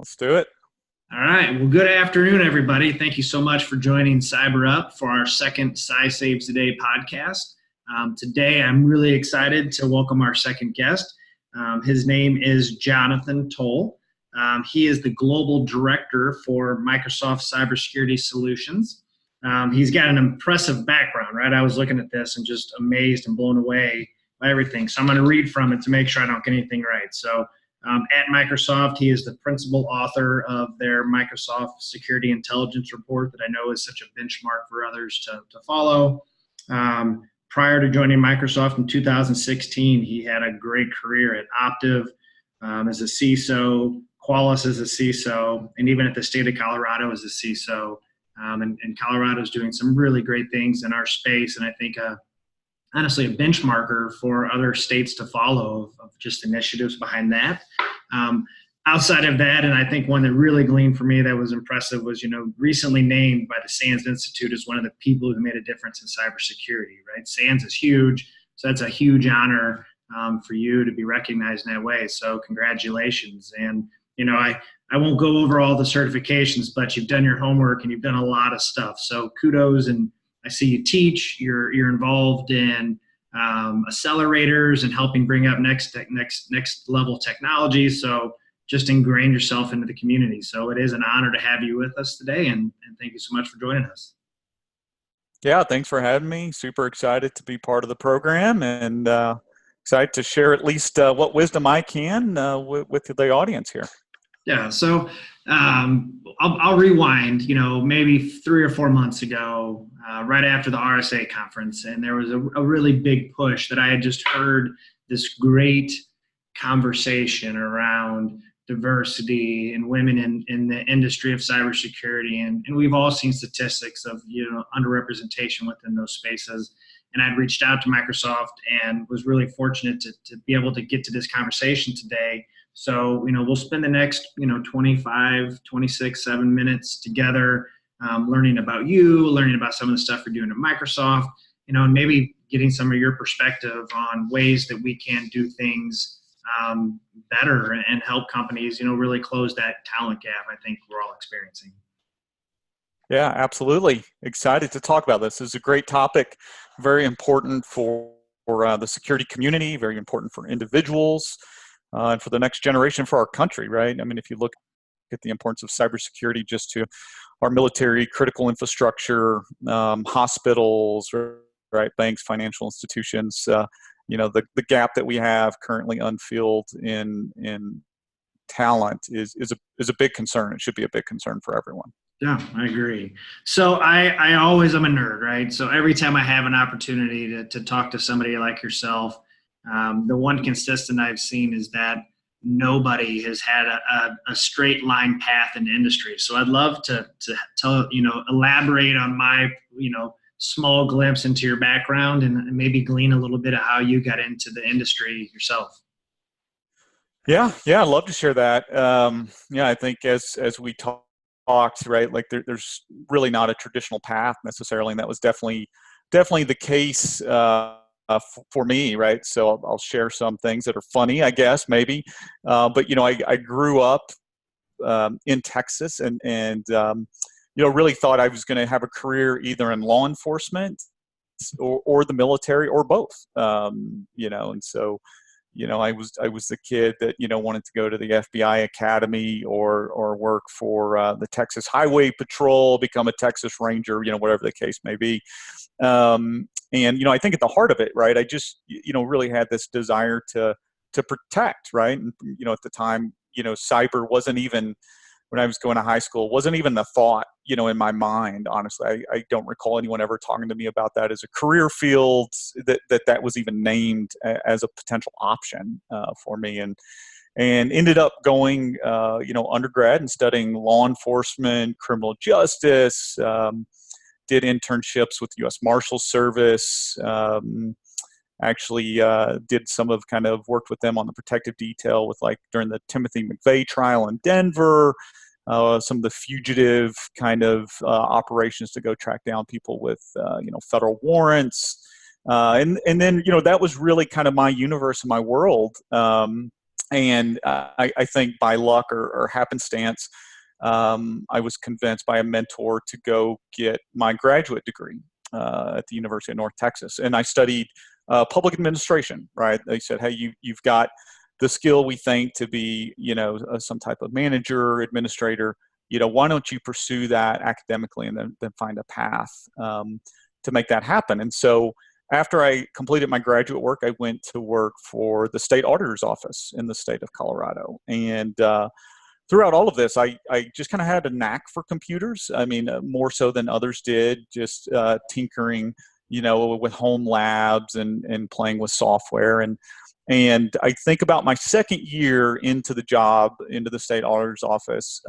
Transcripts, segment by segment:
Let's do it. All right. Well, good afternoon, everybody. Thank you so much for joining Cyber Up for our second Cy Saves the Day podcast. Today, I'm really excited to welcome our second guest. His name is Jonathan Trull. He is the Global Director for Microsoft Cybersecurity Solutions. He's got an impressive background, right? I was looking at this and just amazed and blown away by everything. So I'm going to read from it to make sure I don't get anything right. So at Microsoft, he is the principal author of their Microsoft Security Intelligence Report that I know is such a benchmark for others to follow. Prior to joining Microsoft in 2016, he had a great career at Optiv as a CISO, Qualys as a CISO, and even at the state of Colorado as a CISO. And Colorado is doing some really great things in our space, and I think honestly, a benchmarker for other states to follow of just initiatives behind that. Outside of that, and I think one that really gleaned for me that was impressive was, recently named by the SANS Institute as one of the people who made a difference in cybersecurity, right? SANS is huge, so that's a huge honor for you to be recognized in that way. So congratulations. And, I won't go over all the certifications, but you've done your homework and you've done a lot of stuff. So kudos, and I see you teach. You're involved in accelerators and helping bring up next level technology. So just ingrain yourself into the community. So it is an honor to have you with us today, and thank you so much for joining us. Yeah, thanks for having me. Super excited to be part of the program, and excited to share at least what wisdom I can with the audience here. Yeah, so I'll rewind, maybe 3 or 4 months ago, right after the RSA conference, and there was a really big push that I had just heard this great conversation around diversity and women in the industry of cybersecurity, and we've all seen statistics of underrepresentation within those spaces. And I'd reached out to Microsoft and was really fortunate to be able to get to this conversation today. So, we'll spend the next, 25, 26, 7 minutes together learning about you, learning about some of the stuff you're doing at Microsoft, and maybe getting some of your perspective on ways that we can do things better and help companies, really close that talent gap I think we're all experiencing. Yeah, absolutely. Excited to talk about this. This is a great topic, very important for the security community, very important for individuals, and for the next generation for our country, right? I mean, if you look at the importance of cybersecurity just to our military, critical infrastructure, hospitals, right, banks, financial institutions, the gap that we have currently unfilled in talent is a big concern. It should be a big concern for everyone. Yeah, I agree. So I always am a nerd, right? So every time I have an opportunity to talk to somebody like yourself, the one consistent I've seen is that nobody has had a straight line path in industry. So I'd love to tell, elaborate on my, small glimpse into your background and maybe glean a little bit of how you got into the industry yourself. Yeah, I'd love to share that. I think as we talked, right, like there's really not a traditional path necessarily, and that was definitely the case for me, right? So I'll share some things that are funny, I guess, maybe. But I grew up in Texas, and really thought I was going to have a career either in law enforcement or the military or both. And so I was the kid that wanted to go to the FBI Academy or work for the Texas Highway Patrol, become a Texas Ranger, whatever the case may be. And I think at the heart of it, right, I just really had this desire to protect, right? And at the time, cyber wasn't even, when I was going to high school, wasn't even the thought, in my mind. Honestly, I don't recall anyone ever talking to me about that as a career field that was even named as a potential option for me. And ended up going, undergrad and studying law enforcement, criminal justice. Did internships with the U.S. Marshal Service. Actually did some of worked with them on the protective detail with during the Timothy McVeigh trial in Denver. Some of the fugitive operations to go track down people with federal warrants, and then that was really my universe and my world And I think by luck or happenstance, I was convinced by a mentor to go get my graduate degree at the University of North Texas. And I studied public administration, right? They said, hey, you've got the skill we think to be, some type of manager, administrator. Why don't you pursue that academically and then find a path to make that happen? And so after I completed my graduate work, I went to work for the state auditor's office in the state of Colorado. And throughout all of this, I just kind of had a knack for computers. I mean, more so than others did, just tinkering, with home labs and playing with software. And I think about my second year into the job, into the state auditor's office,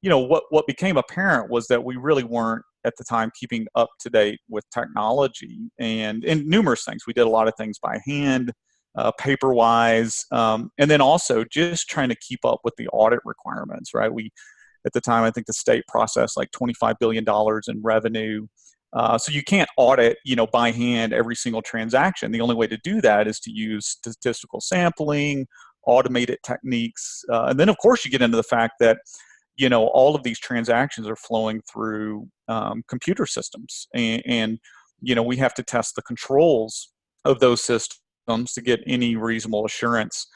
what became apparent was that we really weren't at the time keeping up to date with technology and numerous things. We did a lot of things by hand, paper wise, and then also just trying to keep up with the audit requirements, right? At the time, I think the state processed like $25 billion in revenue. So you can't audit, by hand every single transaction. The only way to do that is to use statistical sampling, automated techniques. And then of course you get into the fact that, all of these transactions are flowing through computer systems. And, we have to test the controls of those systems to get any reasonable assurance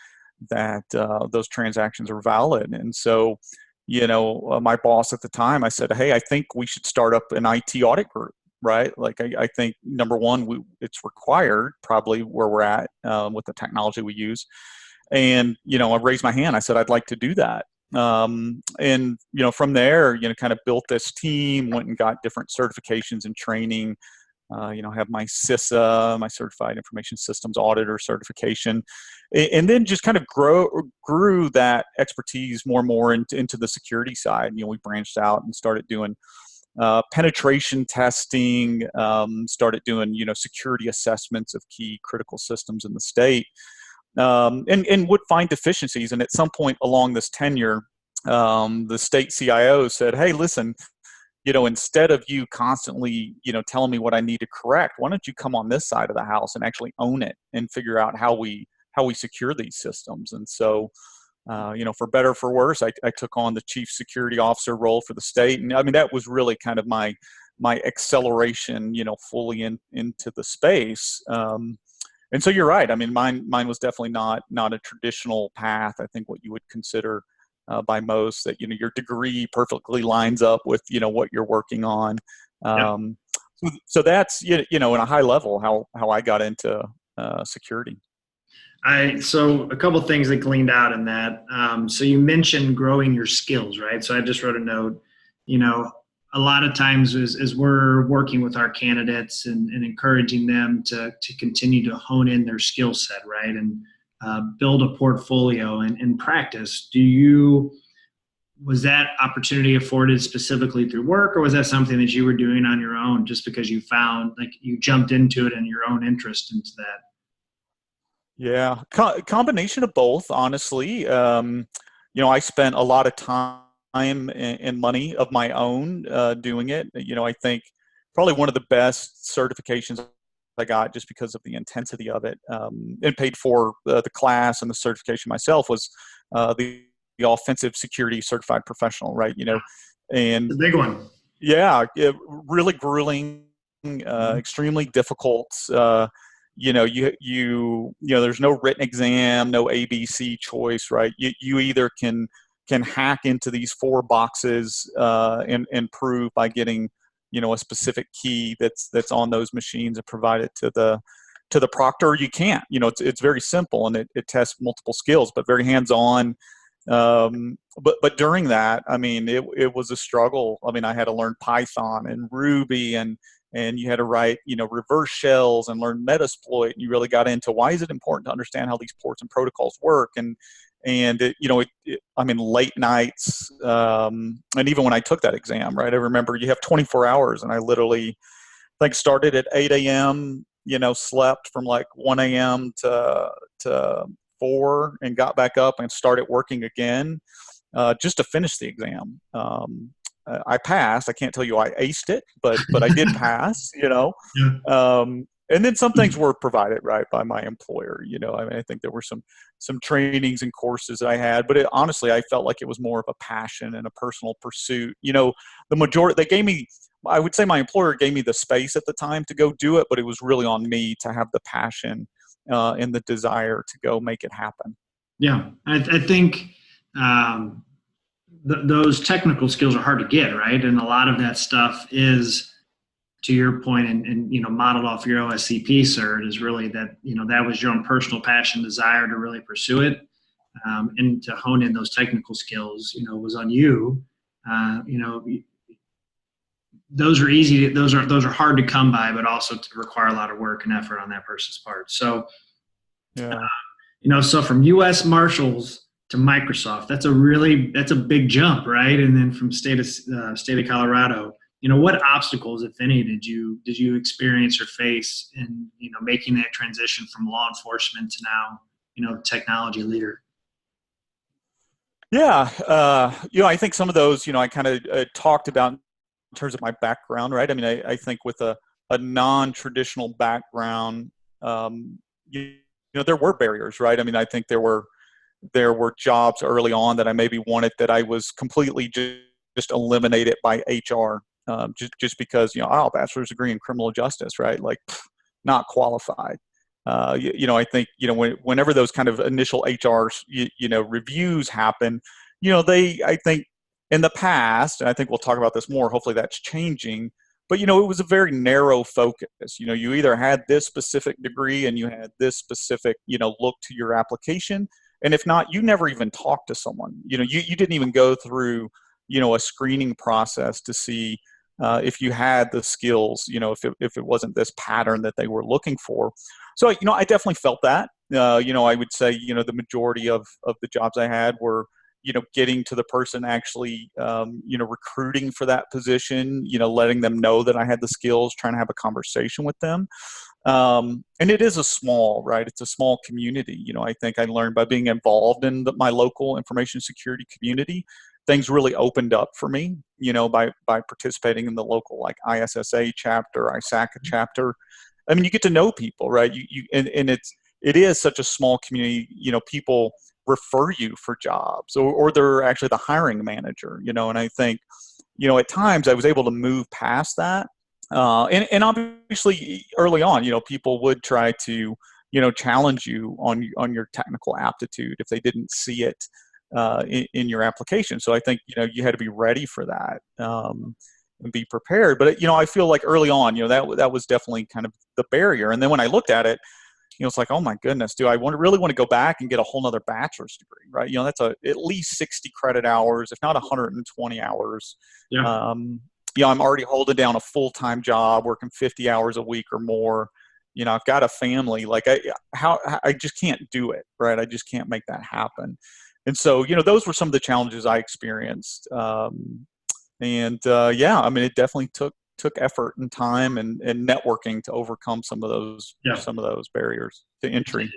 that those transactions are valid. And so, my boss at the time, I said, hey, I think we should start up an IT audit group, right? Like, I think, number one, it's required probably where we're at with the technology we use. And, I raised my hand. I said, I'd like to do that. And, from there, kind of built this team, went and got different certifications and training, have my CISA, my Certified Information Systems Auditor certification, and then just kind of grew that expertise more and more into the security side. We branched out and started doing penetration testing, started doing, security assessments of key critical systems in the state. And would find deficiencies. And at some point along this tenure, the state CIO said, hey, listen, instead of you constantly, telling me what I need to correct, why don't you come on this side of the house and actually own it and figure out how we secure these systems? And so, for better or for worse, I took on the chief security officer role for the state. And I mean, that was really kind of my acceleration, fully into the space. And so you're right. I mean, mine was definitely not a traditional path. I think what you would consider by most that, your degree perfectly lines up with, what you're working on. So that's, in a high level, how I got into security. So a couple of things that gleaned out in that. So you mentioned growing your skills, right? So I just wrote a note, a lot of times as we're working with our candidates and encouraging them to continue to hone in their skill set, right? And build a portfolio and practice. Was that opportunity afforded specifically through work, or was that something that you were doing on your own just because you found, like, you jumped into it and your own interest into that? Yeah, combination of both, honestly. I spent a lot of time and money of my own doing it. I think probably one of the best certifications I got, just because of the intensity of it, and paid for the class and the certification myself, was the Offensive Security Certified Professional, right? And The big one. Yeah, really grueling, extremely difficult. There's no written exam, no ABC choice, right? You either can hack into these 4 boxes and prove by getting, a specific key that's on those machines and provide it to the proctor, or you can't. It's very simple, and it tests multiple skills, but very hands-on. But during that, I mean, it was a struggle. I mean, I had to learn Python and Ruby, and you had to write, reverse shells and learn Metasploit. And you really got into, why is it important to understand how these ports and protocols work? And I mean, late nights, and even when I took that exam, right, I remember you have 24 hours, and I literally, like, started at 8 a.m., slept from like 1 a.m. to 4, and got back up and started working again, just to finish the exam. I passed. I can't tell you I aced it, but I did pass, Yeah. And then some things were provided right by my employer. I mean, I think there were some trainings and courses that I had, but honestly, I felt like it was more of a passion and a personal pursuit. The majority they gave me, I would say my employer gave me the space at the time to go do it, but it was really on me to have the passion and the desire to go make it happen. Yeah, I think those technical skills are hard to get, right? And a lot of that stuff is, to your point, and modeled off your OSCP cert, is really that that was your own personal passion, desire to really pursue it, and to hone in those technical skills. Was on you. Those are easy. Those are hard to come by, but also to require a lot of work and effort on that person's part. So, Yeah. So from U.S. Marshals to Microsoft, that's a big jump, right? And then from state of Colorado, what obstacles, if any, did you experience or face in making that transition from law enforcement to now technology leader? Yeah, I think some of those, I kind of talked about in terms of my background, right? I mean, I think with a non-traditional background, there were barriers, right? I mean, I think there were jobs early on that I maybe wanted that I was completely just eliminated by HR, just because bachelor's degree in criminal justice, right? Like, not qualified. I think whenever those kind of initial HR reviews happen, I think in the past, and I think we'll talk about this more. Hopefully, that's changing. But it was a very narrow focus. You either had this specific degree and you had this specific look to your application, and if not, you never even talked to someone. You didn't even go through a screening process to see if you had the skills. If it wasn't this pattern that they were looking for. So I definitely felt that. I would say the majority of the jobs I had were getting to the person actually, recruiting for that position, letting them know that I had the skills, trying to have a conversation with them. And it is it's a small community. I think I learned by being involved in my local information security community, things really opened up for me, by participating in the local, like, ISSA chapter, ISACA chapter. I mean, you get to know people, right? And it is such a small community, people refer you for jobs, or they're actually the hiring manager, and I think, at times I was able to move past that. And obviously early on, people would try to, challenge you on your technical aptitude if they didn't see it in your application. So I think, you had to be ready for that, and be prepared. But, I feel like early on, that was definitely kind of the barrier. And then when I looked at it, it's like, oh my goodness, do I really want to go back and get a whole nother bachelor's degree, right? That's at least 60 credit hours, if not 120 hours. Yeah. I'm already holding down a full-time job, working 50 hours a week or more. I've got a family. Like, I just can't do it, right? I just can't make that happen. And so, those were some of the challenges I experienced. I mean, it definitely took effort and time and networking to overcome some of those barriers to entry.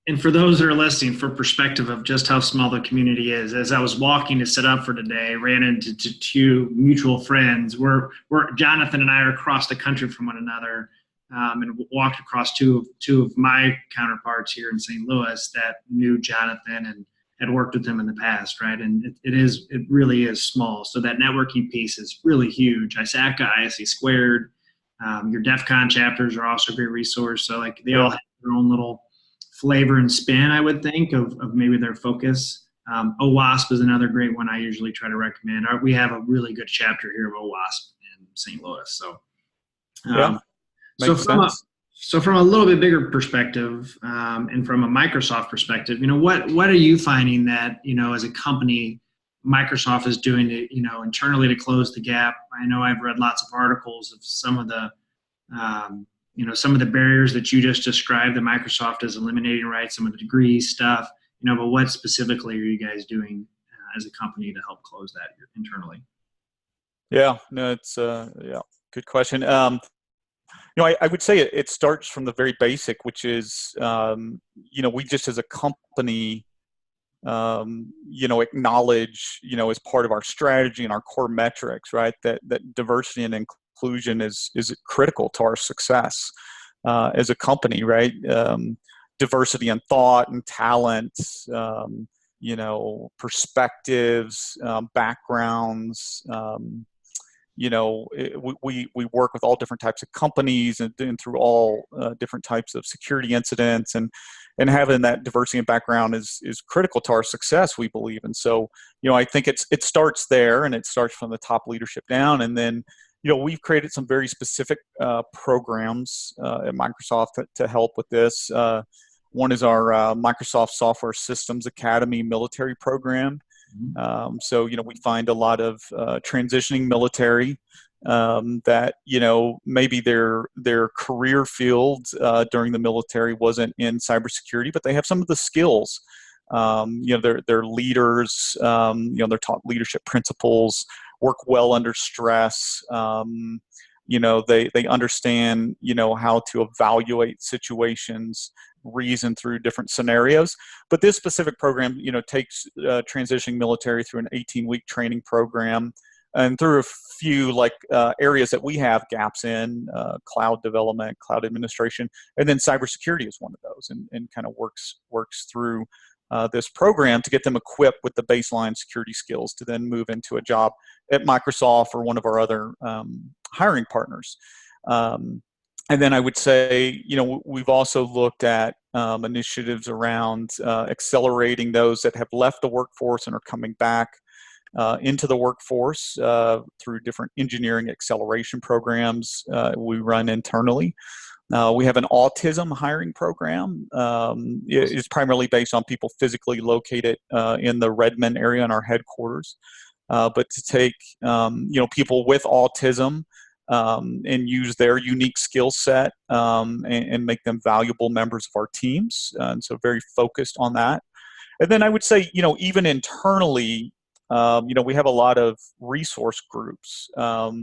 And for those that are listening, for perspective of just how small the community is, as I was walking to set up for today, I ran into two mutual friends. We're Jonathan and I are across the country from one another, and walked across two of my counterparts here in St. Louis that knew Jonathan and had worked with him in the past, right? And it really is small. So that networking piece is really huge. ISACA, ISE Squared, your DEF CON chapters are also a great resource. So, like, they all have their own little flavor and spin, I would think, of maybe their focus. OWASP is another great one I usually try to recommend. We have a really good chapter here of OWASP in St. Louis. So, makes sense. So from a little bit bigger perspective, and from a Microsoft perspective, what are you finding that, as a company, Microsoft is doing to, internally to close the gap? I know I've read lots of articles of some of the, some of the barriers that you just described that Microsoft is eliminating, right? Some of the degree stuff, but what specifically are you guys doing as a company to help close that internally? Yeah, no, it's good question. I would say it starts from the very basic, which is, we just as a company, acknowledge, as part of our strategy and our core metrics, right, that diversity and inclusion is critical to our success. as a company, right? Diversity in thought and talent, perspectives, backgrounds. We work with all different types of companies and through all different types of security incidents, and having that diversity and background is critical to our success, we believe. And so, I think it starts there, and it starts from the top leadership down. And then, we've created some very specific programs at Microsoft to help with this. One is our Microsoft Software Systems Academy military program. So, we find a lot of transitioning military that, maybe their career field during the military wasn't in cybersecurity, but they have some of the skills. They're leaders, they're taught leadership principles, work well under stress. They understand, how to evaluate situations, reason through different scenarios. But this specific program, takes transitioning military through an 18-week training program and through a few areas that we have gaps in, cloud development, cloud administration, and then cybersecurity is one of those, and kind of works through this program to get them equipped with the baseline security skills to then move into a job at Microsoft or one of our other hiring partners. And then I would say, we've also looked at initiatives around accelerating those that have left the workforce and are coming back into the workforce through different engineering acceleration programs we run internally. We have an autism hiring program. It's primarily based on people physically located in the Redmond area in our headquarters. But to take people with autism and use their unique skill set and make them valuable members of our teams. And so very focused on that. And then I would say, even internally, we have a lot of resource groups, for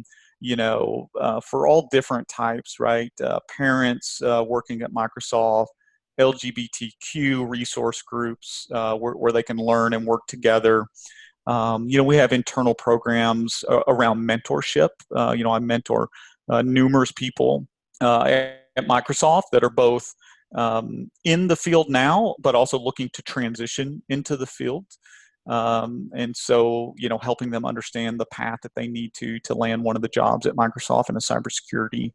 all different types, right? Parents working at Microsoft, LGBTQ resource groups where they can learn and work together. We have internal programs around mentorship. I mentor numerous people at Microsoft that are both in the field now, but also looking to transition into the field. And so, helping them understand the path that they need to land one of the jobs at Microsoft in a cybersecurity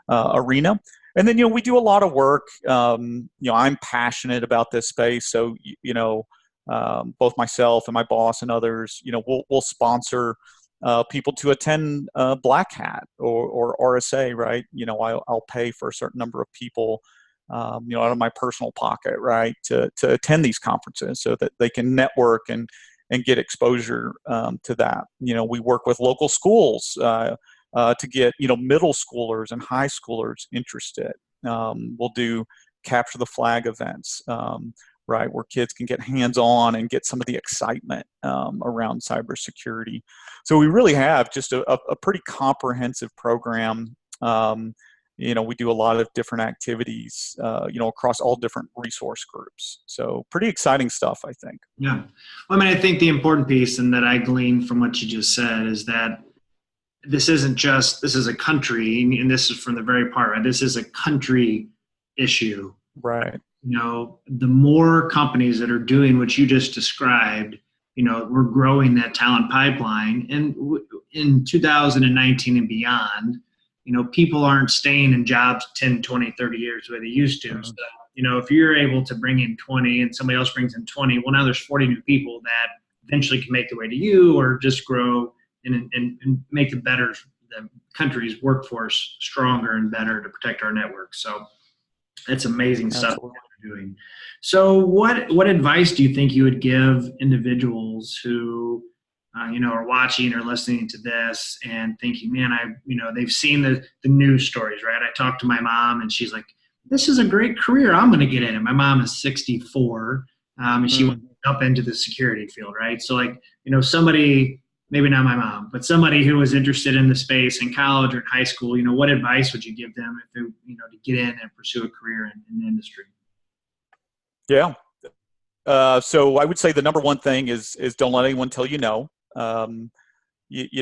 arena. And then, we do a lot of work. I'm passionate about this space. So, both myself and my boss and others, we'll sponsor people to attend Black Hat or RSA, right? I'll pay for a certain number of people, out of my personal pocket, right, to attend these conferences so that they can network and get exposure to that. We work with local schools to get, middle schoolers and high schoolers interested. We'll do capture the flag events, right, where kids can get hands-on and get some of the excitement around cybersecurity. So we really have just a pretty comprehensive program. We do a lot of different activities, across all different resource groups. So pretty exciting stuff, I think. Yeah. Well, I think the important piece, and that I gleaned from what you just said, is that this is a country, and this is from the very part, right? This is a country issue. Right. The more companies that are doing what you just described, we're growing that talent pipeline. And in 2019 and beyond, people aren't staying in jobs 10, 20, 30 years the way they used to. Mm-hmm. So, if you're able to bring in 20 and somebody else brings in 20, well, now there's 40 new people that eventually can make their way to you or just grow and make the country's workforce stronger and better to protect our network. So that's amazing stuff that you're doing. So what advice do you think you would give individuals who are watching or listening to this and thinking, man, they've seen the news stories, right? I talked to my mom and she's like, this is a great career. I'm going to get in it. My mom is 64 and she went up into the security field, right? So somebody, maybe not my mom, but somebody who was interested in the space in college or in high school, what advice would you give them if they, to get in and pursue a career in the industry? Yeah. So I would say the number one thing is don't let anyone tell you no. I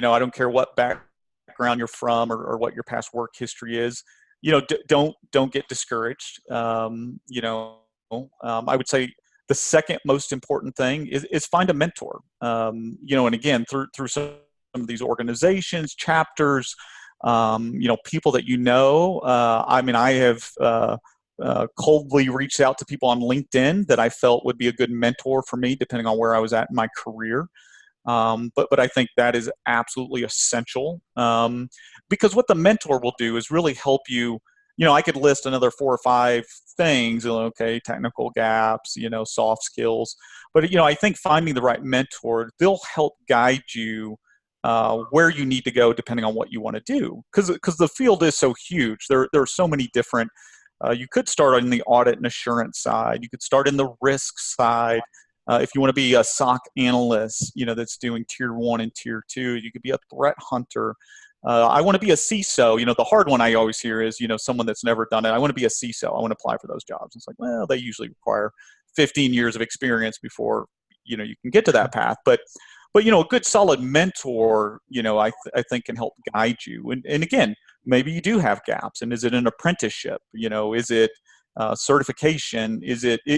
don't care what background you're from or what your past work history is. don't get discouraged. I would say the second most important thing is find a mentor. And again, through some of these organizations, chapters, people that I have coldly reached out to people on LinkedIn that I felt would be a good mentor for me, depending on where I was at in my career. But I think that is absolutely essential, because what the mentor will do is really help you. I could list another 4 or 5 things, okay, technical gaps, soft skills. But, I think finding the right mentor, they'll help guide you where you need to go depending on what you want to do. Because the field is so huge. There are so many different, you could start on the audit and assurance side. You could start in the risk side. If you want to be a SOC analyst, that's doing tier 1 and tier 2, you could be a threat hunter. I want to be a CISO. The hard one I always hear is, someone that's never done it. I want to be a CISO. I want to apply for those jobs. It's like, well, they usually require 15 years of experience before, you can get to that path. But a good solid mentor, I think can help guide you. And again, maybe you do have gaps. And is it an apprenticeship? Is it certification?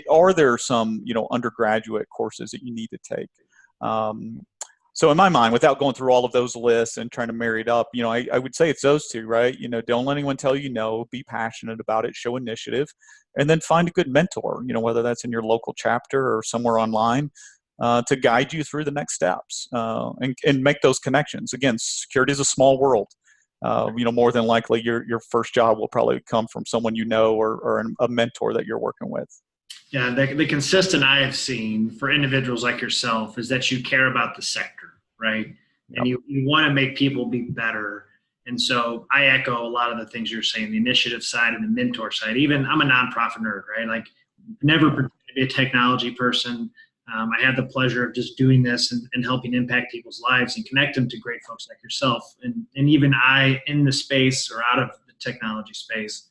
Are there some, undergraduate courses that you need to take? So in my mind, without going through all of those lists and trying to marry it up, I would say it's those two, right? Don't let anyone tell you no, be passionate about it, show initiative, and then find a good mentor, whether that's in your local chapter or somewhere online, to guide you through the next steps, and make those connections. Again, security is a small world. More than likely your first job will probably come from someone or a mentor that you're working with. Yeah, the consistent I have seen for individuals like yourself is that you care about the sector, right? Yep. And you want to make people be better. And so I echo a lot of the things you're saying, the initiative side and the mentor side. Even I'm a nonprofit nerd, right? Like never pretended to be a technology person. I had the pleasure of just doing this and helping impact people's lives and connect them to great folks like yourself. And even I, in the space or out of the technology space,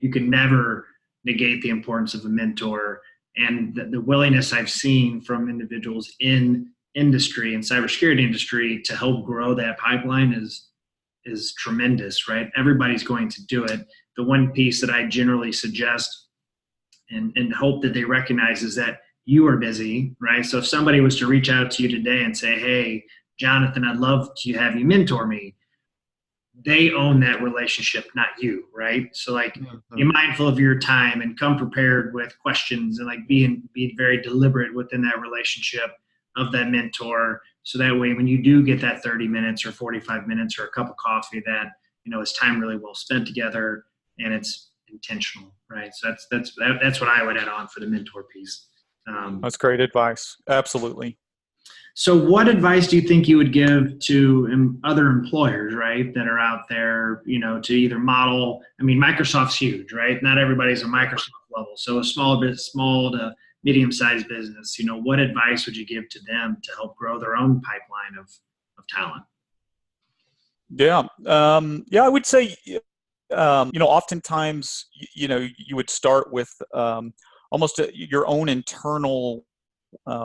you can never negate the importance of a mentor. And the willingness I've seen from individuals in industry and cybersecurity industry to help grow that pipeline is tremendous, right? Everybody's going to do it. The one piece that I generally suggest and hope that they recognize is that you are busy, right? So if somebody was to reach out to you today and say, hey, Jonathan, I'd love to have you mentor me, they own that relationship, not you, right? So like, be mindful of your time and come prepared with questions, and like be very deliberate within that relationship of that mentor. So that way, when you do get that 30 minutes or 45 minutes or a cup of coffee, that, it's time really well spent together and it's intentional, right? So that's what I would add on for the mentor piece. That's great advice. Absolutely. So what advice do you think you would give to other employers, right, that are out there, to either model? I mean, Microsoft's huge, right? Not everybody's a Microsoft level. So a small to medium-sized business, what advice would you give to them to help grow their own pipeline of talent? Yeah. I would say, oftentimes, you would start with almost your own internal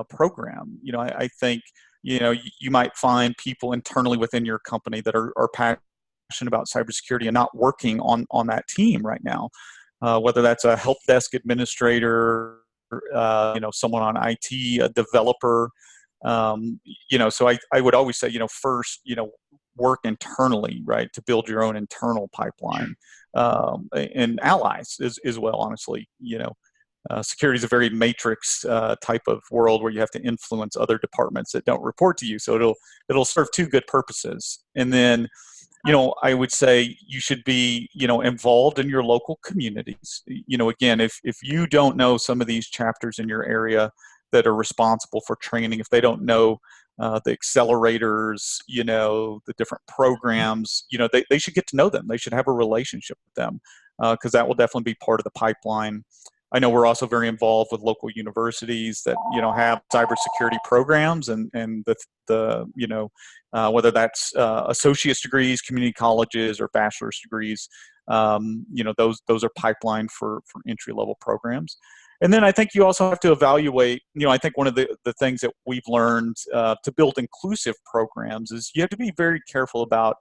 program. I think, you might find people internally within your company that are passionate about cybersecurity and not working on that team right now, whether that's a help desk administrator, someone on IT, a developer. So I would always say, first, work internally, right, to build your own internal pipeline, and allies as well, honestly. Security is a very matrix type of world where you have to influence other departments that don't report to you. So it'll serve two good purposes. And then, I would say you should be, involved in your local communities. Again, if you don't know some of these chapters in your area that are responsible for training, if they don't know the accelerators, the different programs, they should get to know them. They should have a relationship with them, because that will definitely be part of the pipeline. I know we're also very involved with local universities that, have cybersecurity programs, and the whether that's associate's degrees, community colleges, or bachelor's degrees, those are pipeline for entry level programs. And then I think you also have to evaluate, I think one of the things that we've learned to build inclusive programs is you have to be very careful about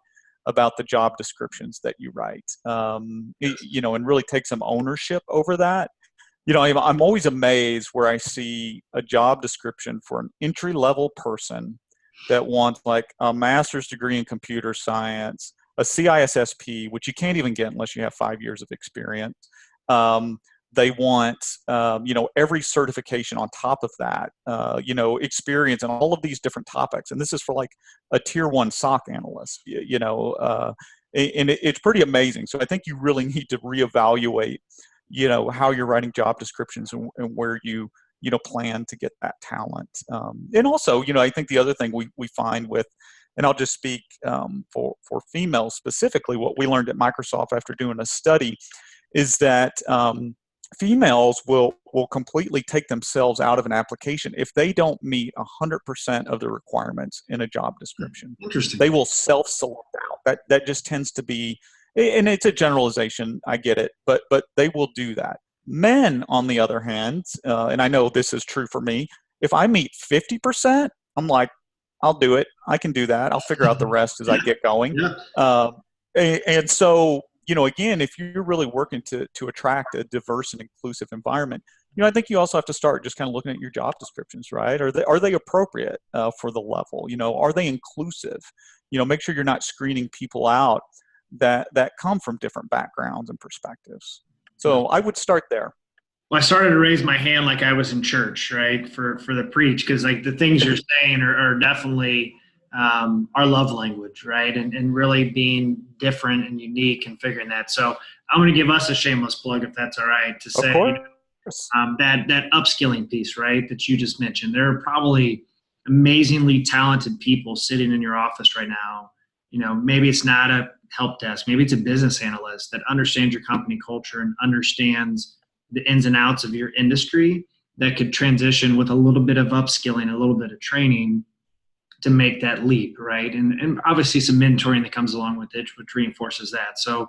about the job descriptions that you write, and really take some ownership over that. I'm always amazed where I see a job description for an entry level person that wants like a master's degree in computer science, a CISSP, which you can't even get unless you have 5 years of experience. They want, every certification on top of that, experience and all of these different topics. And this is for like a tier 1 SOC analyst, and it's pretty amazing. So I think you really need to reevaluate, how you're writing job descriptions and where you plan to get that talent. And also, I think the other thing we find with, and I'll just speak for females specifically, what we learned at Microsoft after doing a study is that females will completely take themselves out of an application if they don't meet 100% of the requirements in a job description. Interesting. They will self-select out. That just tends to be, and it's a generalization, I get it, but they will do that. Men, on the other hand, and I know this is true for me, if I meet 50%, I'm like, I'll do it. I can do that. I'll figure out the rest as I get going. Yeah. And so, again, if you're really working to attract a diverse and inclusive environment, I think you also have to start just kind of looking at your job descriptions, right? Are they appropriate for the level? Are they inclusive? Make sure you're not screening people out that come from different backgrounds and perspectives. So I would start there. Well, I started to raise my hand like I was in church, right, for the preach, because like the things you're saying are definitely our love language, right, and really being different and unique and figuring that. So I'm going to give us a shameless plug, if that's all right, to say that upskilling piece, right, that you just mentioned. There are probably amazingly talented people sitting in your office right now. Maybe it's not a help desk, maybe it's a business analyst that understands your company culture and understands the ins and outs of your industry, that could transition with a little bit of upskilling, a little bit of training to make that leap, right? And obviously some mentoring that comes along with it, which reinforces that. So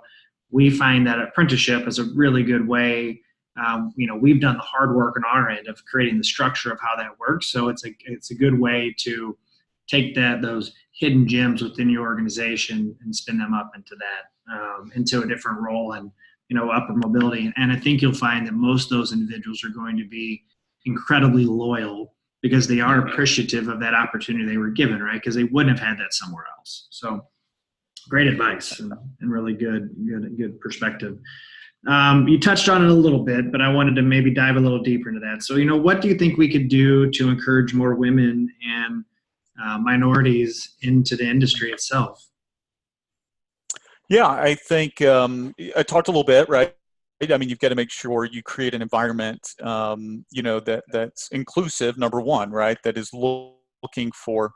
we find that apprenticeship is a really good way. We've done the hard work on our end of creating the structure of how that works. So it's a good way to take those hidden gems within your organization and spin them up into into a different role and upper mobility. And I think you'll find that most of those individuals are going to be incredibly loyal because they are appreciative of that opportunity they were given, right? Because they wouldn't have had that somewhere else. So great advice and really good perspective. You touched on it a little bit, but I wanted to maybe dive a little deeper into that. So, what do you think we could do to encourage more women and minorities into the industry itself? Yeah, I think I talked a little bit, right? I mean, you've got to make sure you create an environment, that's inclusive, number one, right? That is looking for,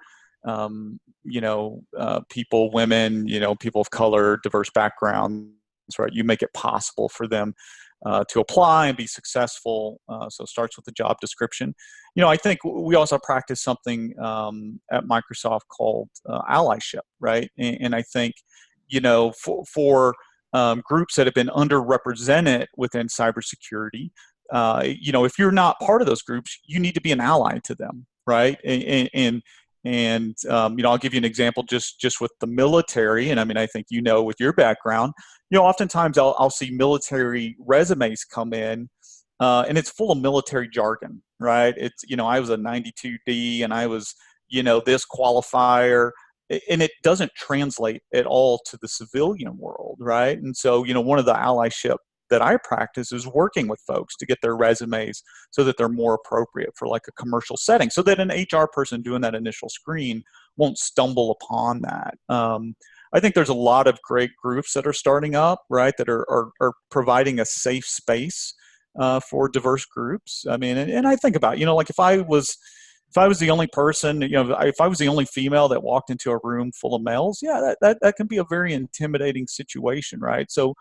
people, women, people of color, diverse backgrounds, right? You make it possible for them to apply and be successful. So it starts with the job description. I think we also practice something at Microsoft called allyship, right? And I think, for groups that have been underrepresented within cybersecurity, if you're not part of those groups, you need to be an ally to them, right? And I'll give you an example just with the military. And I mean, I think with your background, oftentimes I'll see military resumes come in, and it's full of military jargon, right? It's I was a 92D and I was this qualifier. And it doesn't translate at all to the civilian world, right? And so, one of the allyship that I practice is working with folks to get their resumes so that they're more appropriate for like a commercial setting, so that an HR person doing that initial screen won't stumble upon that. I think there's a lot of great groups that are starting up, right, that are providing a safe space for diverse groups. I mean, and I think about, like if I was the only person, if I was the only female that walked into a room full of males, yeah, that can be a very intimidating situation, right? So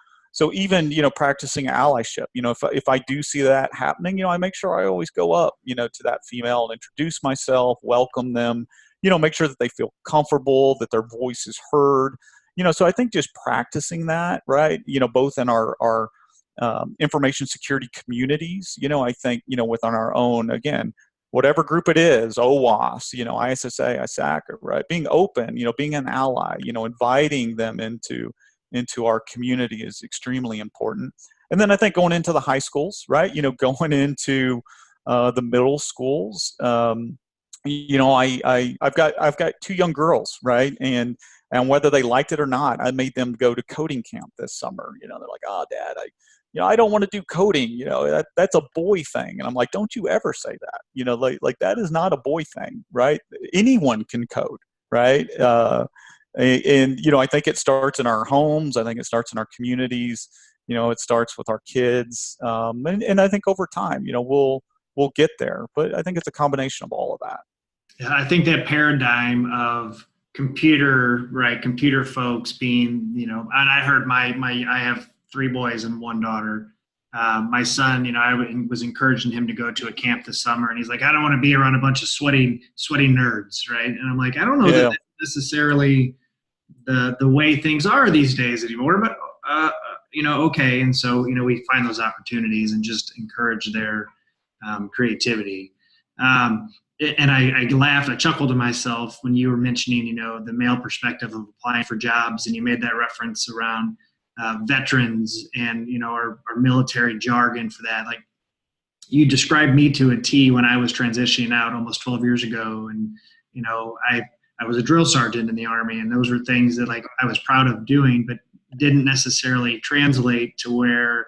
even, practicing allyship, if I do see that happening, I make sure I always go up, to that female and introduce myself, welcome them, make sure that they feel comfortable, that their voice is heard, so I think just practicing that, right, both in our information security communities, I think, within our own, again, whatever group it is, OWASP, ISSA, ISACA, right? Being open, being an ally, inviting them into our community is extremely important. And then I think going into the high schools, right? Going into the middle schools. I've got two young girls, right? And whether they liked it or not, I made them go to coding camp this summer. They're like, "Oh, Dad, I don't want to do coding. That's a boy thing." And I'm like, "Don't you ever say that. Like that is not a boy thing, right? Anyone can code, right?" And I think it starts in our homes. I think it starts in our communities. It starts with our kids, and I think over time, we'll get there. But I think it's a combination of all of that. Yeah, I think that paradigm of computer folks being, and I heard I have three boys and one daughter. My son, I was encouraging him to go to a camp this summer, and he's like, "I don't want to be around a bunch of sweaty nerds," right? And I'm like, I don't know that that's necessarily the way things are these days anymore, but okay. And so, we find those opportunities and just encourage their creativity. And I laughed, I chuckled to myself when you were mentioning, the male perspective of applying for jobs, and you made that reference around veterans and, our military jargon for that. Like, you described me to a T when I was transitioning out almost 12 years ago. And, I was a drill sergeant in the Army, and those were things that I was proud of doing, but didn't necessarily translate to where,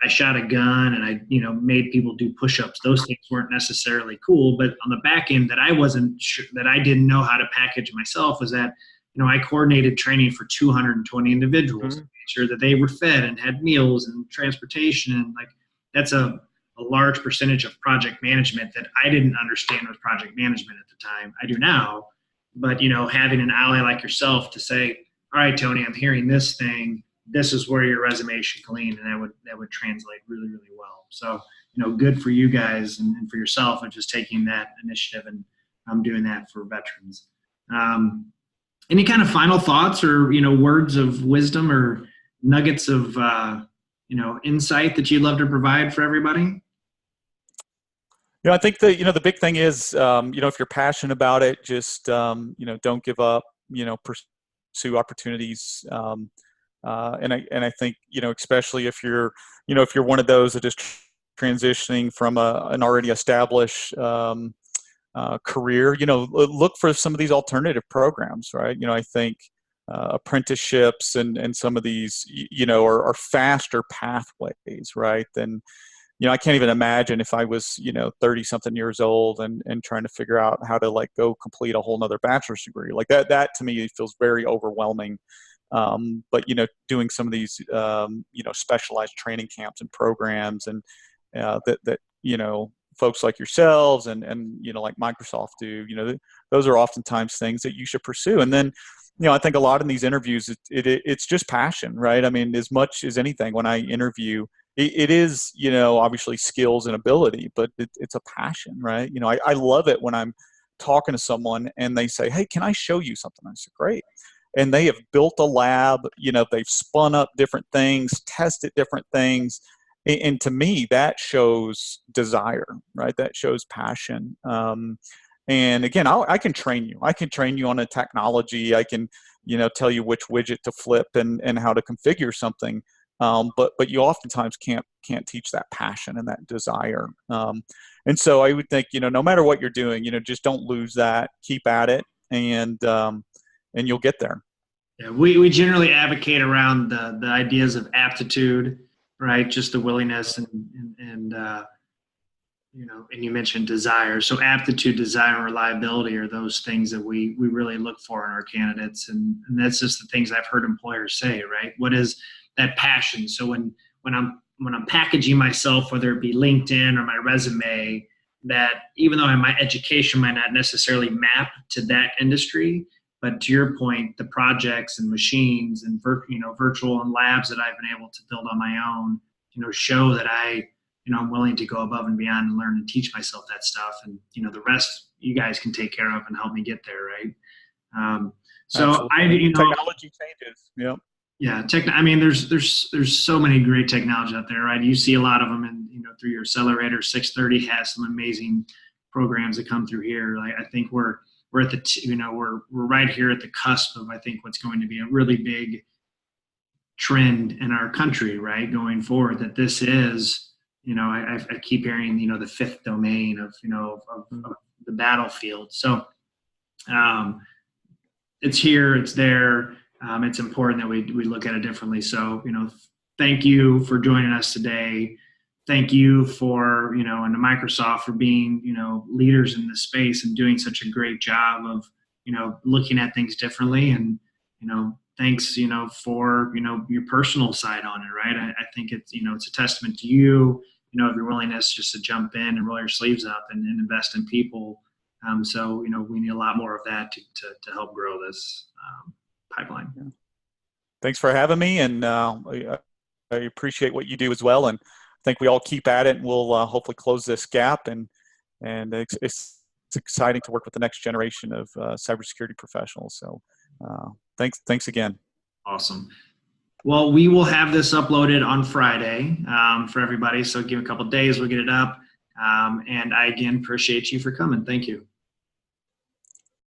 I shot a gun and I, made people do push-ups. Those things weren't necessarily cool, but on the back end that I wasn't sure, that I didn't know how to package myself, was that, I coordinated training for 220 individuals, Mm-hmm. to make sure that they were fed and had meals and transportation. And that's a large percentage of project management that I didn't understand was project management at the time. I do now, but having an ally like yourself to say, "All right, Tony, I'm hearing this thing. This is where your resume should glean," and that would translate really, really well. So, good for you guys and for yourself of just taking that initiative and doing that for veterans. Any kind of final thoughts or words of wisdom or nuggets of insight that you'd love to provide for everybody? I think the big thing is, if you're passionate about it, just, don't give up, pursue opportunities. And I think, especially if you're one of those that is transitioning from an already established career, look for some of these alternative programs, right? I think apprenticeships and some of these, are faster pathways, right? Than I can't even imagine if I was, 30 something years old and trying to figure out how to go complete a whole nother bachelor's degree. Like that to me feels very overwhelming. But, doing some of these, specialized training camps and programs and that, folks like yourselves and, like Microsoft do, those are oftentimes things that you should pursue. And then, I think a lot in these interviews, it's just passion, right? I mean, as much as anything, when I interview, it is, obviously skills and ability, but it's a passion, right? I love it when I'm talking to someone and they say, "Hey, can I show you something?" I said, "Great." And they have built a lab, they've spun up different things, tested different things. And to me, that shows desire, right? That shows passion. And again, I can train you. I can train you on a technology. I can, tell you which widget to flip and how to configure something. But you oftentimes can't teach that passion and that desire. And so I would think, no matter what you're doing, just don't lose that. Keep at it, and you'll get there. Yeah, we generally advocate around the ideas of aptitude, right? Just the willingness and and you mentioned desire. So aptitude, desire, and reliability are those things that we really look for in our candidates, and that's just the things I've heard employers say, right? What is that passion? So when I'm packaging myself, whether it be LinkedIn or my resume, that even though my education might not necessarily map to that industry, but to your point, the projects and machines and virtual and labs that I've been able to build on my own, show that I'm willing to go above and beyond and learn and teach myself that stuff. And, the rest you guys can take care of and help me get there. Right. So Absolutely. Technology changes. Yep. Yeah, I mean, there's so many great technologies out there, right? You see a lot of them, and through your accelerator. 630 has some amazing programs that come through here. Like, I think we're at we're right here at the cusp of, I think, what's going to be a really big trend in our country, right, going forward. That this is, I keep hearing, the fifth domain of Mm. of the battlefield. So um, it's here, it's there. It's important that we look at it differently. So, thank you for joining us today. Thank you for, and to Microsoft for being, leaders in this space and doing such a great job of, looking at things differently. And, thanks, for, your personal side on it, right? I think it's, it's a testament to you, of your willingness just to jump in and roll your sleeves up and invest in people. So, we need a lot more of that to help grow this pipeline. Yeah. Thanks for having me, and I appreciate what you do as well. And I think we all keep at it, and we'll hopefully close this gap. And it's exciting to work with the next generation of cybersecurity professionals. So thanks again. Awesome. Well, we will have this uploaded on Friday for everybody. So give it a couple of days, we'll get it up. And I again appreciate you for coming. Thank you.